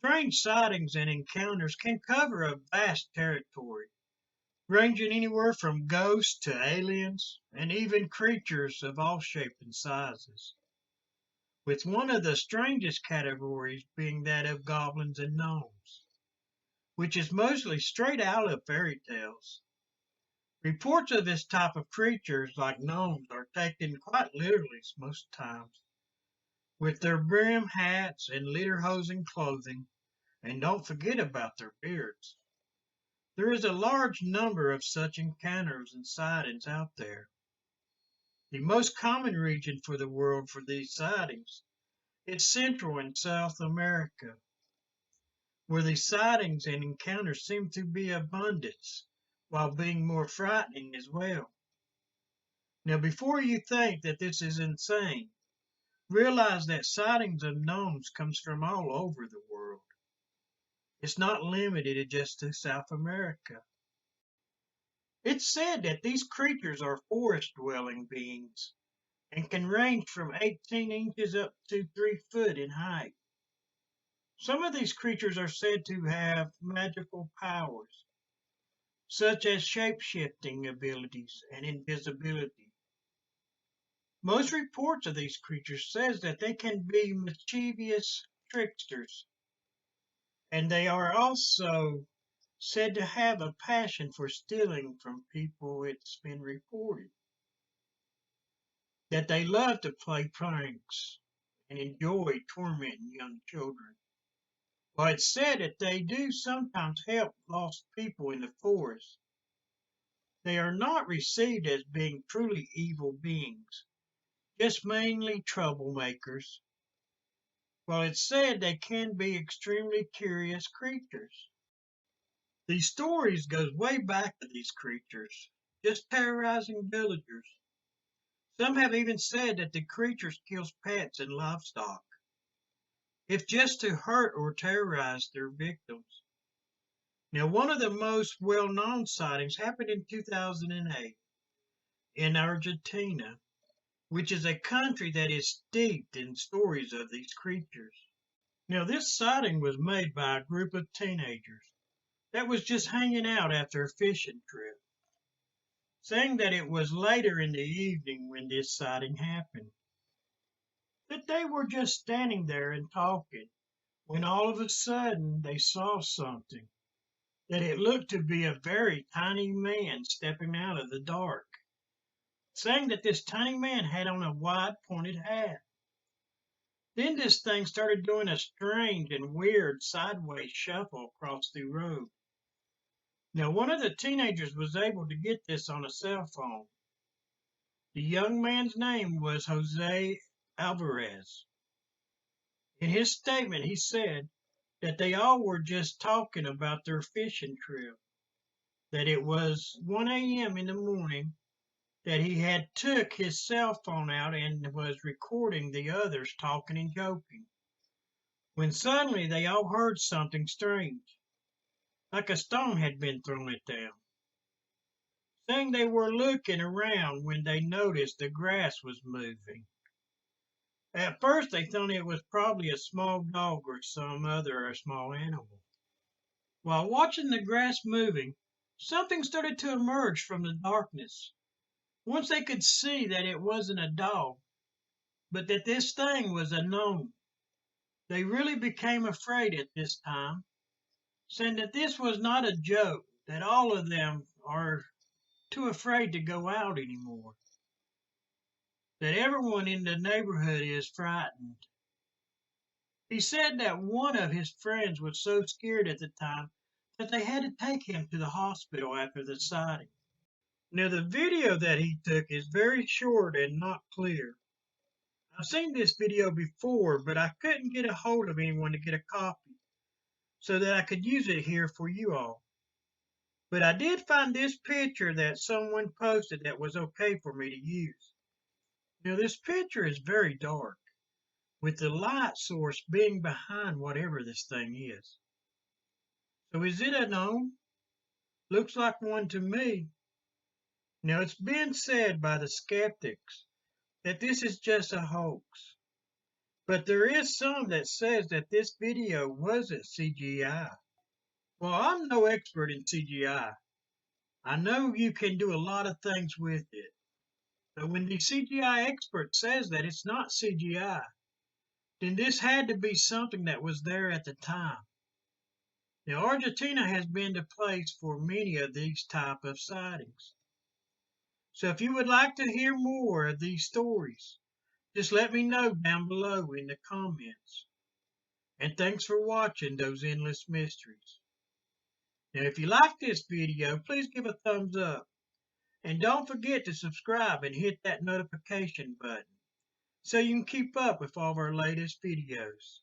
Strange sightings and encounters can cover a vast territory, ranging anywhere from ghosts to aliens and even creatures of all shapes and sizes, with one of the strangest categories being that of goblins and gnomes, which is mostly straight out of fairy tales. Reports of this type of creatures, like gnomes, are taken quite literally most times, with their brim hats and lederhosen clothing, and don't forget about their beards. There is a large number of such encounters and sightings out there. The most common region for the world for these sightings is Central and South America, where the sightings and encounters seem to be abundance, while being more frightening as well. Now, before you think that this is insane, realize that sightings of gnomes comes from all over the world. It's not limited just to South America. It's said that these creatures are forest-dwelling beings and can range from 18 inches up to 3 foot in height. Some of these creatures are said to have magical powers, such as shape-shifting abilities and invisibility. Most reports of these creatures says that they can be mischievous tricksters, and they are also said to have a passion for stealing from people. It's been reported that they love to play pranks and enjoy tormenting young children. While it's said that they do sometimes help lost people in the forest, they are not received as being truly evil beings, just mainly troublemakers. While it's said they can be extremely curious creatures. These stories goes way back to these creatures, just terrorizing villagers. Some have even said that the creatures kills pets and livestock, if just to hurt or terrorize their victims. Now, one of the most well-known sightings happened in 2008 in Argentina, which is a country that is steeped in stories of these creatures. Now, this sighting was made by a group of teenagers that was just hanging out after a fishing trip, saying that it was later in the evening when this sighting happened, that they were just standing there and talking, when all of a sudden they saw something, that it looked to be a very tiny man stepping out of the dark, saying that this tiny man had on a wide pointed hat. Then this thing started doing a strange and weird sideways shuffle across the road. Now, one of the teenagers was able to get this on a cell phone. The young man's name was Jose Alvarez. In his statement, he said that they all were just talking about their fishing trip, that it was 1 a.m. in the morning, that he had took his cell phone out and was recording the others talking and joking, when suddenly they all heard something strange, like a stone had been thrown at them, saying they were looking around when they noticed the grass was moving. At first they thought it was probably a small dog or some other small animal. While watching the grass moving, something started to emerge from the darkness. Once they could see that it wasn't a dog, but that this thing was a gnome, they really became afraid at this time, saying that this was not a joke, that all of them are too afraid to go out anymore, that everyone in the neighborhood is frightened. He said that one of his friends was so scared at the time that they had to take him to the hospital after the sighting. Now, the video that he took is very short and not clear. I've seen this video before, but I couldn't get a hold of anyone to get a copy so that I could use it here for you all. But I did find this picture that someone posted that was okay for me to use. Now, this picture is very dark, with the light source being behind whatever this thing is. So is it a gnome? Looks like one to me. Now, it's been said by the skeptics that this is just a hoax, But there is some that says that this video wasn't CGI. Well, I'm no expert in CGI. I know you can do a lot of things with it. But when the CGI expert says that it's not CGI, then this had to be something that was there at the time. Now, Argentina has been the place for many of these type of sightings. So if you would like to hear more of these stories, just let me know down below in the comments. And thanks for watching those endless mysteries. Now, if you like this video, please give a thumbs up. And don't forget to subscribe and hit that notification button so you can keep up with all of our latest videos.